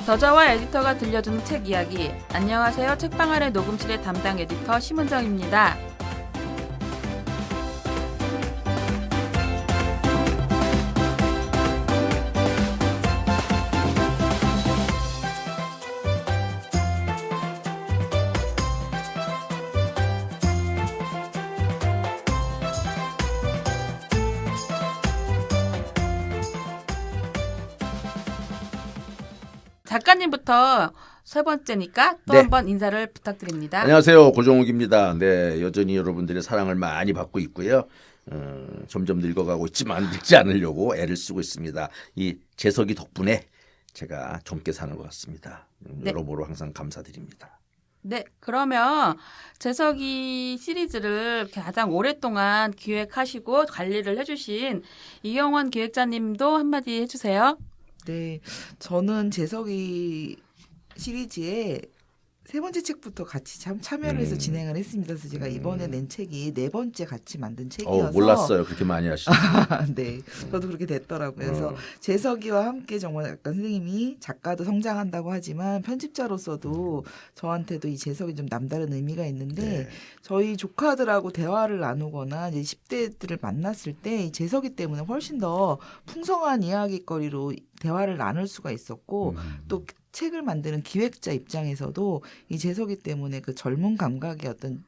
저자와 에디터가 들려주는 책 이야기. 안녕하세요. 책방아래 녹음실의 담당 에디터 심은정입니다. 작가님부터 세 번째니까 또 네. 한번 인사를 부탁드립니다. 안녕하세요. 고종욱입니다. 네, 여전히 여러분들의 사랑을 많이 받고 있고요. 점점 늙어가고 있지만 늙지 않으려고 애를 쓰고 있습니다. 이 재석이 덕분에 제가 젊게 사는 것 같습니다. 네. 여러모로 항상 감사드립니다. 네, 그러면 재석이 시리즈를 가장 오랫동안 기획하시고 관리를 해주신 이경원 기획자님도 한마디 해주세요. 네, 저는 재석이 시리즈에 세 번째 책부터 같이 참여를 해서 진행을 했습니다. 그래서 제가 이번에 낸 책이 네 번째 같이 만든 책이어서 몰랐어요. 그렇게 많이 하시죠. 네, 저도 그렇게 됐더라고요. 그래서 재석이와 함께 정말 약간 선생님이 작가도 성장한다고 하지만 편집자로서도 저한테도 이 재석이 좀 남다른 의미가 있는데 네. 저희 조카들하고 대화를 나누거나 이제 10대들을 만났을 때 이 재석이 때문에 훨씬 더 풍성한 이야기거리로 대화를 나눌 수가 있었고 또 책을 만드는 기획자 입장에서도 이 재석이 때문에 그 젊은 감각의 어떤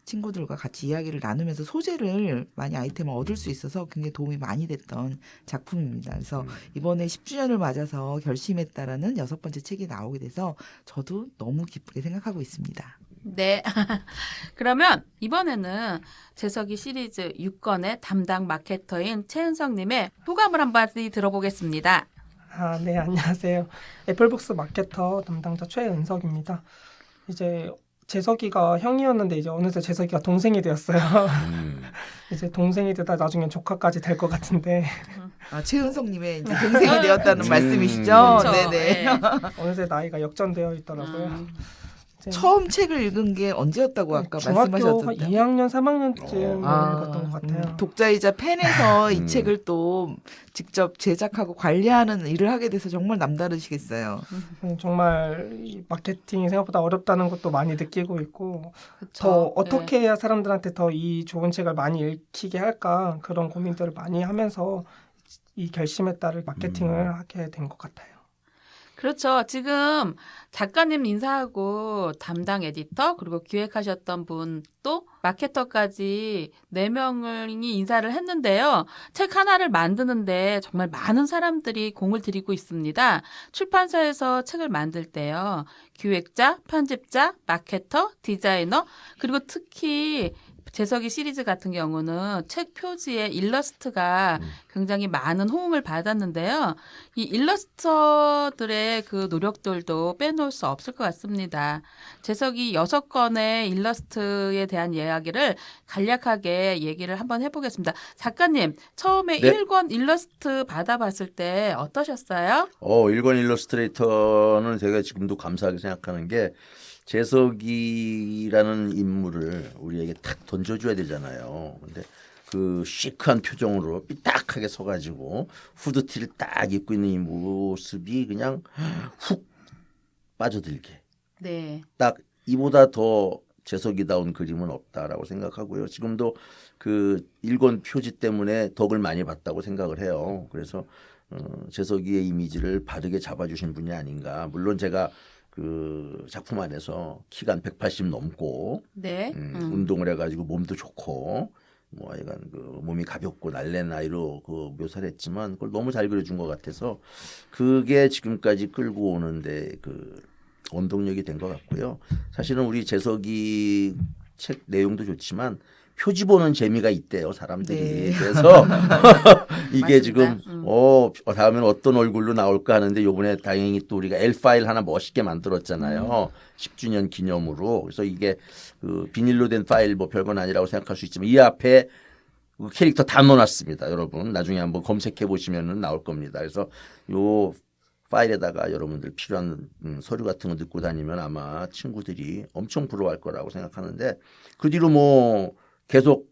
친구들과 같이 이야기를 나누면서 소재를 많이 아이템을 얻을 수 있어서 굉장히 도움이 많이 됐던 작품입니다. 그래서 이번에 10주년을 맞아서 결심했다라는 6번째 책이 나오게 돼서 저도 너무 기쁘게 생각하고 있습니다. 네. 그러면 이번에는 재석이 시리즈 6권의 담당 마케터인 최은성님의 소감을 한마디 들어보겠습니다. 네, 안녕하세요. 애플북스 마케터 담당자 최은석입니다. 이제 재석이가 형이었는데 이제 어느새 재석이가 동생이 되었어요. 이제 동생이 되다 나중엔 조카까지 될 것 같은데 최은성님의 이제 동생이 되었다는 말씀이시죠? 그렇죠. 네네. 네. 어느새 나이가 역전되어 있더라고요. 이제 처음 책을 읽은 게 언제였다고 아까 중학교 말씀하셨던데. 2학년, 3학년쯤 아, 읽었던 것 같아요. 독자이자 팬에서 이 책을 또 직접 제작하고 관리하는 일을 하게 돼서 정말 남다르시겠어요. 정말 이 마케팅이 생각보다 어렵다는 것도 많이 느끼고 있고 그쵸? 더 어떻게 해야 사람들한테 더 이 좋은 책을 많이 읽히게 할까 그런 고민들을 많이 하면서 이 결심에 따른 마케팅을 하게 된 것 같아요. 그렇죠. 지금 작가님 인사하고 담당 에디터 그리고 기획하셨던 분 또 마케터까지 4명이 인사를 했는데요. 책 하나를 만드는데 정말 많은 사람들이 공을 들이고 있습니다. 출판사에서 책을 만들 때요. 기획자, 편집자, 마케터, 디자이너 그리고 특히 재석이 시리즈 같은 경우는 책 표지에 일러스트가 굉장히 많은 호응을 받았는데요. 이 일러스터들의 그 노력들도 빼놓을 수 없을 것 같습니다. 재석이 6권의 일러스트에 대한 이야기를 간략하게 얘기를 한번 해보겠습니다. 작가님, 처음에 네. 1권 일러스트 받아봤을 때 어떠셨어요? 1권 일러스트레이터는 제가 지금도 감사하게 생각하는 게 재석이라는 인물을 우리에게 탁 던져줘야 되잖아요. 근데 그 시크한 표정으로 삐딱하게 서가지고 후드티를 딱 입고 있는 이 모습이 그냥 훅 빠져들게. 네. 딱 이보다 더 재석이다운 그림은 없다라고 생각하고요. 지금도 그 1권 표지 때문에 덕을 많이 봤다고 생각을 해요. 그래서 재석이의 이미지를 바르게 잡아주신 분이 아닌가. 물론 제가 그 작품 안에서 키가 한 180 넘고 네. 운동을 해가지고 몸도 좋고 뭐 약간 그 몸이 가볍고 날랜 아이로 그 묘사를 했지만 그걸 너무 잘 그려준 것 같아서 그게 지금까지 끌고 오는데 그 원동력이 된 것 같고요. 사실은 우리 재석이 책 내용도 좋지만 표지 보는 재미가 있대요, 사람들이. 네. 그래서 이게 맞습니다. 지금 다음에는 어떤 얼굴로 나올까 하는데 요번에 다행히 또 우리가 L 파일 하나 멋있게 만들었잖아요. 10주년 기념으로. 그래서 이게 그 비닐로 된 파일 뭐 별건 아니라고 생각할 수 있지만 이 앞에 그 캐릭터 다 넣어놨습니다, 여러분. 나중에 한번 검색해 보시면은 나올 겁니다. 그래서 요 파일에다가 여러분들 필요한 서류 같은 거 넣고 다니면 아마 친구들이 엄청 부러워할 거라고 생각하는데 그 뒤로 뭐 계속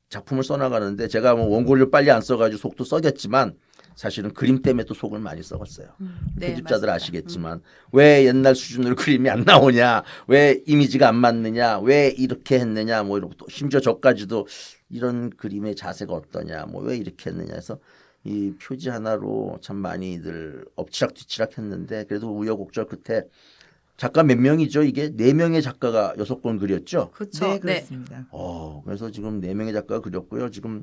작품을 써나가는데 제가 뭐 원고를 빨리 안 써가지고 속도 썩였지만 사실은 그림 때문에 또 속을 많이 썩었어요. 네, 편집자들 맞습니다. 아시겠지만 왜 옛날 수준으로 그림이 안 나오냐, 왜 이미지가 안 맞느냐, 왜 이렇게 했느냐, 뭐 이런 것도 심지어 저까지도 이런 그림의 자세가 어떠냐, 뭐 왜 이렇게 했느냐 해서 이 표지 하나로 참 많이들 엎치락뒤치락 했는데 그래도 우여곡절 끝에 작가 몇 명이죠? 이게 4명의 작가가 6권 그렸죠? 그렇죠. 네, 그렇습니다. 그래서 지금 4명의 작가가 그렸고요. 지금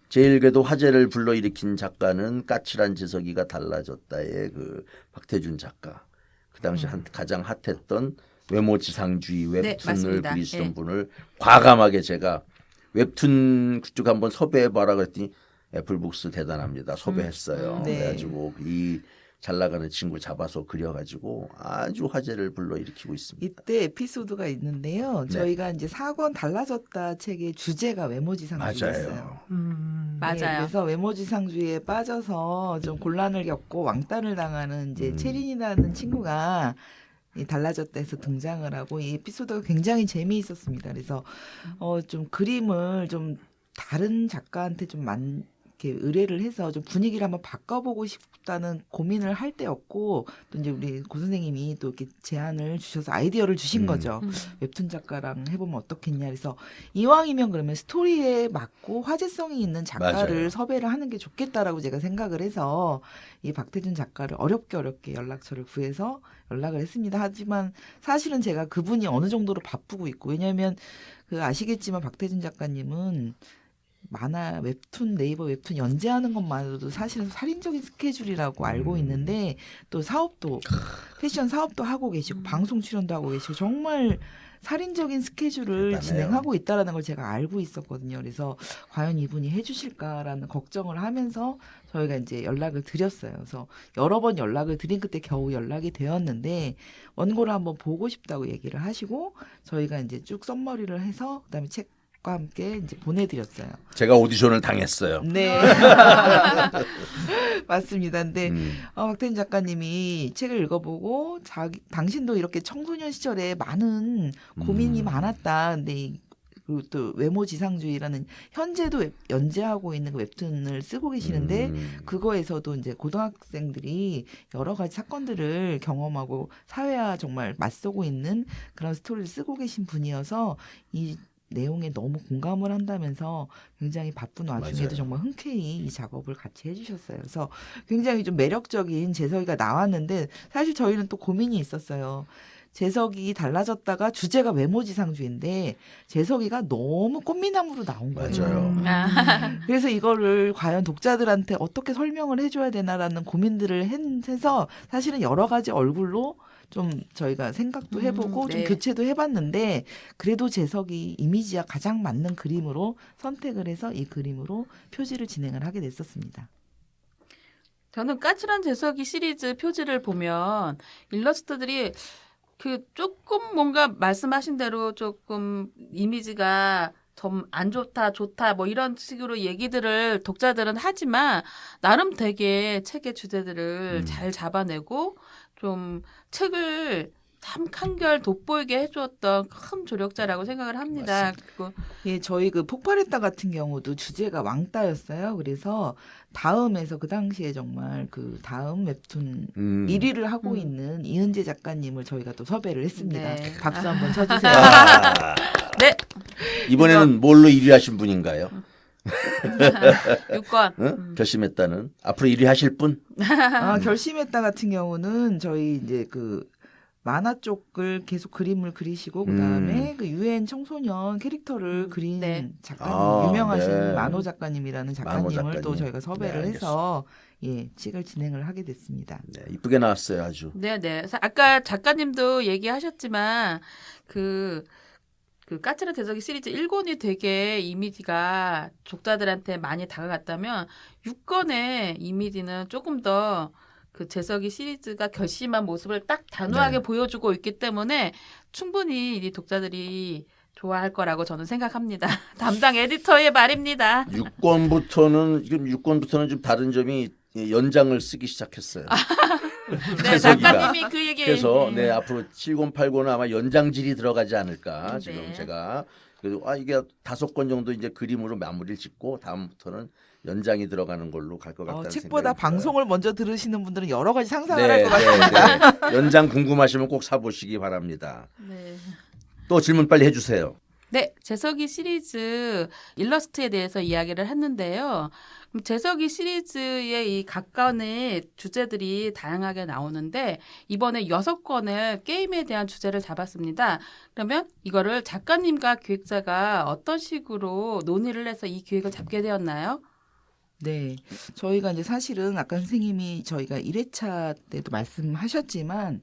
제일 그래도 화제를 불러일으킨 작가는 까칠한 재석이가 달라졌다의 그 박태준 작가. 그 당시 가장 핫했던 외모지상주의 웹툰을 맞습니다. 그리시던 예. 분을 과감하게 제가 웹툰 그쪽 한번 섭외해봐라 그랬더니 애플북스 대단합니다. 섭외했어요. 네. 그래가지고 이 잘 나가는 친구 잡아서 그려가지고 아주 화제를 불러일으키고 있습니다. 이때 에피소드가 있는데요. 네. 저희가 이제 4권 달라졌다 책의 주제가 외모지상주의였어요. 맞아요. 맞아요. 그래서 외모지상주의에 빠져서 좀 곤란을 겪고 왕따를 당하는 이제 체린이라는 친구가 이 달라졌다 해서 등장을 하고 이 에피소드가 굉장히 재미있었습니다. 그래서 좀 그림을 좀 다른 작가한테 좀 이렇게 의뢰를 해서 좀 분위기를 한번 바꿔보고 싶다는 고민을 할 때였고 또 이제 우리 고 선생님이 또 이렇게 제안을 주셔서 아이디어를 주신 거죠. 웹툰 작가랑 해보면 어떻겠냐. 그래서 이왕이면 그러면 스토리에 맞고 화제성이 있는 작가를 맞아요. 섭외를 하는 게 좋겠다라고 제가 생각을 해서 이 박태준 작가를 어렵게 연락처를 구해서 연락을 했습니다. 하지만 사실은 제가 그분이 어느 정도로 바쁘고 있고 왜냐하면 그 아시겠지만 박태준 작가님은 만화 웹툰 네이버 웹툰 연재하는 것만으로도 사실은 살인적인 스케줄이라고 알고 있는데 또 사업도 패션 사업도 하고 계시고 방송 출연도 하고 계시고 정말 살인적인 스케줄을 대단해요. 진행하고 있다라는 걸 제가 알고 있었거든요. 그래서 과연 이분이 해주실까라는 걱정을 하면서 저희가 이제 연락을 드렸어요. 그래서 여러 번 연락을 드린 끝에 겨우 연락이 되었는데 원고를 한번 보고 싶다고 얘기를 하시고 저희가 이제 쭉 썸머리를 해서 그다음에 책과 함께 이제 보내드렸어요. 제가 오디션을 당했어요. 네. 맞습니다. 근데 박태준 작가님이 책을 읽어보고 당신도 이렇게 청소년 시절에 많은 고민이 많았다. 근데 그리고 또 외모지상주의라는 현재도 연재하고 있는 그 웹툰을 쓰고 계시는데 그거에서도 이제 고등학생들이 여러 가지 사건들을 경험하고 사회와 정말 맞서고 있는 그런 스토리를 쓰고 계신 분이어서 이 내용에 너무 공감을 한다면서 굉장히 바쁜 와중에도 맞아요. 정말 흔쾌히 이 작업을 같이 해주셨어요. 그래서 굉장히 좀 매력적인 재석이가 나왔는데 사실 저희는 또 고민이 있었어요. 재석이 달라졌다가 주제가 외모지상주의인데 재석이가 너무 꽃미남으로 나온 거예요. 맞아요. 그래서 이거를 과연 독자들한테 어떻게 설명을 해줘야 되나라는 고민들을 해서 사실은 여러 가지 얼굴로 좀 저희가 생각도 해보고 좀 네. 교체도 해봤는데 그래도 재석이 이미지와 가장 맞는 그림으로 선택을 해서 이 그림으로 표지를 진행을 하게 됐었습니다. 저는 까칠한 재석이 시리즈 표지를 보면 일러스트들이 그 조금 뭔가 말씀하신 대로 조금 이미지가 좀 안 좋다 뭐 이런 식으로 얘기들을 독자들은 하지만 나름 되게 책의 주제들을 잘 잡아내고 좀 책을 참 한결 돋보이게 해주었던 큰 조력자라고 생각을 합니다. 그리고 예, 저희 그 폭발했다 같은 경우도 주제가 왕따였어요. 그래서 다음에서 그 당시에 정말 그 다음 웹툰 1위를 하고 있는 이은재 작가님을 저희가 또 섭외를 했습니다. 네. 박수 한번 쳐주세요. 아, 네 이번에는 뭘로 1위 하신 분인가요? 6권 응? 결심했다는 앞으로 1위 하실 분? 결심했다 같은 경우는 저희 이제 그 만화 쪽을 계속 그림을 그리시고 그다음에 그 유엔 청소년 캐릭터를 그린 네. 작가님 유명하신 네. 만호 작가님이라는 작가님을 작가님. 또 저희가 섭외를 네, 해서 예 책을 진행을 하게 됐습니다. 네, 이쁘게 나왔어요 아주. 네네. 아까 작가님도 얘기하셨지만 그 까칠한 재석이 시리즈 1권이 되게 이미지가 독자들한테 많이 다가갔다면 6권의 이미지는 조금 더 그 재석이 시리즈가 결심한 모습을 딱 단호하게 네. 보여주고 있기 때문에 충분히 이 독자들이 좋아할 거라고 저는 생각합니다. 담당 에디터의 말입니다. 6권부터는 좀 다른 점이 연장을 쓰기 시작했어요. 네, 재석이가. 작가님이 그 얘기. 그래서 네 앞으로 7권, 8권은 아마 연장질이 들어가지 않을까 지금 네. 제가 그래도 이게 5권 정도 이제 그림으로 마무리를 짓고 다음부터는 연장이 들어가는 걸로 갈 것 같다는 책보다 생각이 들어요. 방송을 먼저 들으시는 분들은 여러 가지 상상을 네, 할 것 같습니다. 네. 연장 궁금하시면 꼭 사보시기 바랍니다. 네. 또 질문 빨리 해주세요. 네, 재석이 시리즈 일러스트에 대해서 이야기를 했는데요. 그럼 재석이 시리즈의 이 각각의 주제들이 다양하게 나오는데 이번에 6권의 게임에 대한 주제를 잡았습니다. 그러면 이거를 작가님과 기획자가 어떤 식으로 논의를 해서 이 기획을 잡게 되었나요? 네. 저희가 이제 사실은 아까 선생님이 저희가 1회차 때도 말씀하셨지만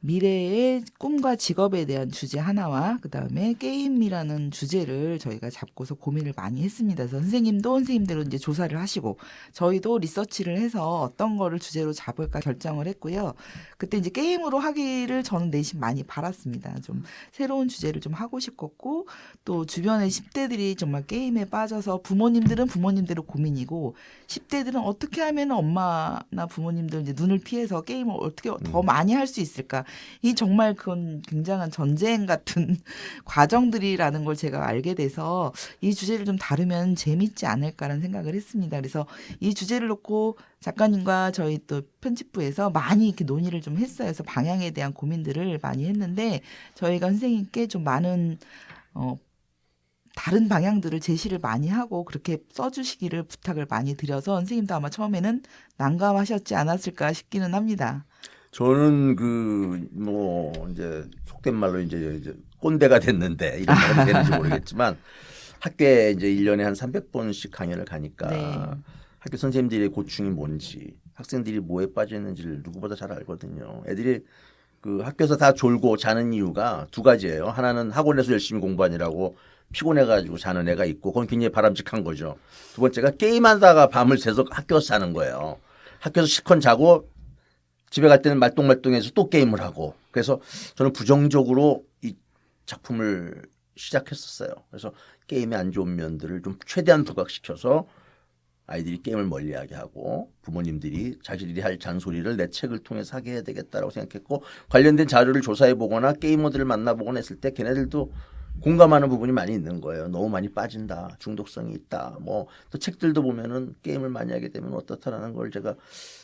미래의 꿈과 직업에 대한 주제 하나와 그다음에 게임이라는 주제를 저희가 잡고서 고민을 많이 했습니다. 그래서 선생님도 선생님대로 이제 조사를 하시고 저희도 리서치를 해서 어떤 거를 주제로 잡을까 결정을 했고요. 그때 이제 게임으로 하기를 저는 내심 많이 바랐습니다. 좀 새로운 주제를 좀 하고 싶었고 또 주변의 10대들이 정말 게임에 빠져서 부모님들은 부모님대로 고민이고 10대들은 어떻게 하면 엄마나 부모님들 이제 눈을 피해서 게임을 어떻게 더 많이 할 수 있을까? 이 정말 그건 굉장한 전쟁 같은 과정들이라는 걸 제가 알게 돼서 이 주제를 좀 다루면 재밌지 않을까라는 생각을 했습니다. 그래서 이 주제를 놓고 작가님과 저희 또 편집부에서 많이 이렇게 논의를 좀 했어요. 그래서 방향에 대한 고민들을 많이 했는데 저희가 선생님께 좀 많은 다른 방향들을 제시를 많이 하고 그렇게 써주시기를 부탁을 많이 드려서 선생님도 아마 처음에는 난감하셨지 않았을까 싶기는 합니다. 저는 이제 속된 말로 이제 꼰대가 됐는데 이런 말이 되는지 모르겠지만 학교에 이제 1년에 한 300번씩 강연을 가니까 네. 학교 선생님들의 고충이 뭔지 학생들이 뭐에 빠져 있는지를 누구보다 잘 알거든요. 애들이 그 학교에서 다 졸고 자는 이유가 두 가지예요. 하나는 학원에서 열심히 공부하느라고 피곤해가지고 자는 애가 있고 그건 굉장히 바람직한 거죠. 두 번째가 게임하다가 밤을 새서 학교에서 자는 거예요. 학교에서 실컷 자고 집에 갈 때는 말똥말똥해서 또 게임을 하고 그래서 저는 부정적으로 이 작품을 시작했었어요. 그래서 게임의 안 좋은 면들을 좀 최대한 부각시켜서 아이들이 게임을 멀리하게 하고 부모님들이 자기들이 할 잔소리를 내 책을 통해서 하게 해야 되겠다라고 생각했고 관련된 자료를 조사해 보거나 게이머들을 만나보거나 했을 때 걔네들도 공감하는 부분이 많이 있는 거예요. 너무 많이 빠진다. 중독성이 있다. 뭐 또 책들도 보면은 게임을 많이 하게 되면 어떻다라는 걸 제가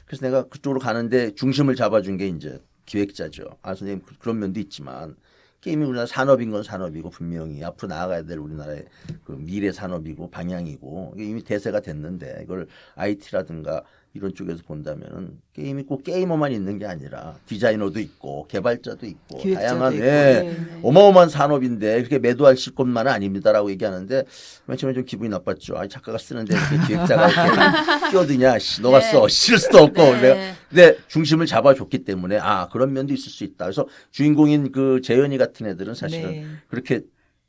그래서 내가 그쪽으로 가는데 중심을 잡아준 게 이제 기획자죠. 아 선생님 그런 면도 있지만 게임이 우리나라 산업인 건 산업이고 분명히 앞으로 나아가야 될 우리나라의 그 미래 산업이고 방향이고 이게 이미 대세가 됐는데 이걸 IT라든가 이런 쪽에서 본다면은 게임이 꼭 게이머만 있는 게 아니라 디자이너도 있고 개발자도 있고 기획자도 다양한 있고. 네. 어마어마한 산업인데 그렇게 매도하실 것만은 아닙니다라고 얘기하는데 맨 처음에 좀 기분이 나빴죠. 아 작가가 쓰는데 이렇게 기획자가 이렇게 끼어드냐? 씨, 너가 네. 써. 쓸 수도 없고. 네. 근데 중심을 잡아줬기 때문에 아 그런 면도 있을 수 있다. 그래서 주인공인 그 재현이 같은 애들은 사실은 네. 그렇게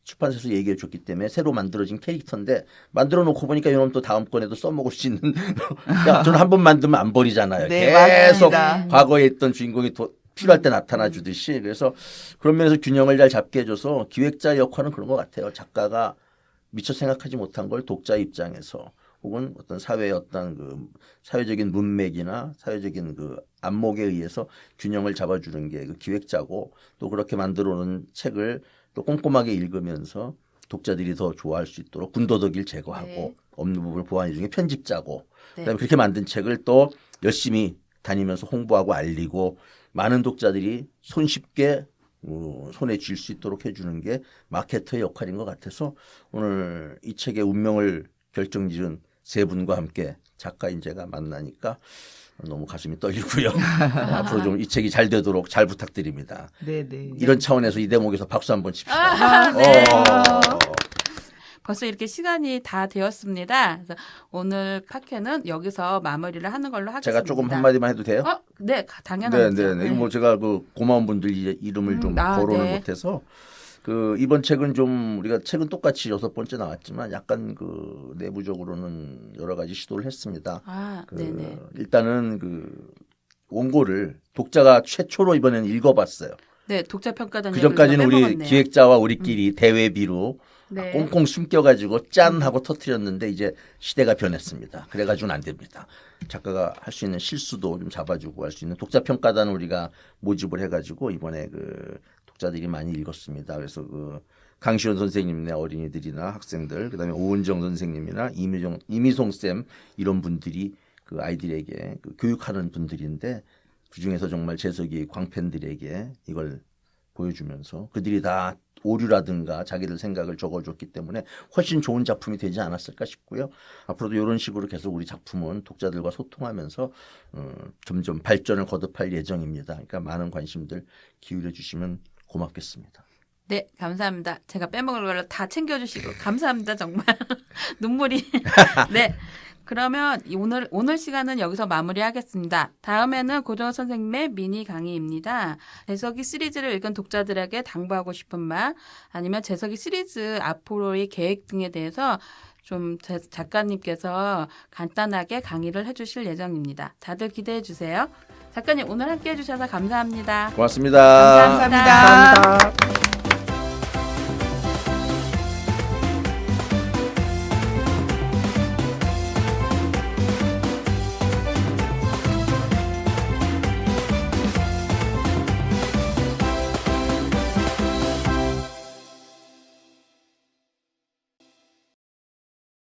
출판사에서 얘기해 줬기 때문에 새로 만들어진 캐릭터인데 만들어 놓고 보니까 이놈 또 다음 건에도 써먹을 수 있는 야, 저는 한 번 만들면 안 버리잖아요. 네, 계속 맞습니다. 과거에 있던 주인공이 필요할 때 나타나 주듯이 그래서 그런 면에서 균형을 잘 잡게 해줘서 기획자 역할은 그런 것 같아요. 작가가 미처 생각하지 못한 걸 독자 입장에서 혹은 어떤 사회의 어떤 그 사회적인 문맥이나 사회적인 그 안목에 의해서 균형을 잡아주는 게 그 기획자고 또 그렇게 만들어 놓은 책을 또 꼼꼼하게 읽으면서 독자들이 더 좋아할 수 있도록 군더더기를 제거하고 네. 없는 부분을 보완해 주는 게 편집자고 네. 그다음에 그렇게 만든 책을 또 열심히 다니면서 홍보하고 알리고 많은 독자들이 손쉽게 손에 쥘 수 있도록 해주는 게 마케터의 역할인 것 같아서 오늘 이 책의 운명을 결정지은 세 분과 함께 작가인 제가 만나니까 너무 가슴이 떨리고요. 앞으로 좀 이 책이 잘 되도록 잘 부탁드립니다. 네네. 이런 차원에서 이 대목에서 박수 한번 칩시다. 아, 네. 어. 벌써 이렇게 시간이 다 되었습니다. 그래서 오늘 카케는 여기서 마무리를 하는 걸로 하겠습니다. 제가 조금 한마디만 해도 돼요? 네, 당연하죠. 네. 뭐 제가 그 고마운 분들 이름을 좀 거론을 네. 못해서 그 이번 책은 좀 우리가 책은 똑같이 6번째 나왔지만 약간 그 내부적으로는 여러 가지 시도를 했습니다. 네네. 일단은 그 원고를 독자가 최초로 이번에는 읽어봤어요. 네, 독자 평가단 그 전까지는 우리 빼먹었네요. 기획자와 우리끼리 대외비로 네. 꽁꽁 숨겨가지고 짠 하고 터트렸는데 이제 시대가 변했습니다. 그래가지고는 안 됩니다. 작가가 할 수 있는 실수도 좀 잡아주고 할 수 있는 독자 평가단을 우리가 모집을 해가지고 이번에 그 독자들이 많이 읽었습니다. 그래서 그 강시원 선생님네 어린이들이나 학생들, 그다음에 오은정 선생님이나 이미송 쌤 이런 분들이 그 아이들에게 그 교육하는 분들인데 그 중에서 정말 재석이 광팬들에게 이걸 보여주면서 그들이 다 오류라든가 자기들 생각을 적어줬기 때문에 훨씬 좋은 작품이 되지 않았을까 싶고요. 앞으로도 이런 식으로 계속 우리 작품은 독자들과 소통하면서 점점 발전을 거듭할 예정입니다. 그러니까 많은 관심들 기울여 주시면 고맙겠습니다. 네, 감사합니다. 제가 빼먹을 걸로 다 챙겨주시고 감사합니다. 정말 눈물이. 네, 그러면 오늘 시간은 여기서 마무리하겠습니다. 다음에는 고정호 선생님의 미니 강의입니다. 재석이 시리즈를 읽은 독자들에게 당부하고 싶은 말, 아니면 재석이 시리즈 앞으로의 계획 등에 대해서 좀 작가님께서 간단하게 강의를 해주실 예정입니다. 다들 기대해 주세요. 작가님 오늘 함께해 주셔서 감사합니다. 고맙습니다. 감사합니다. 감사합니다.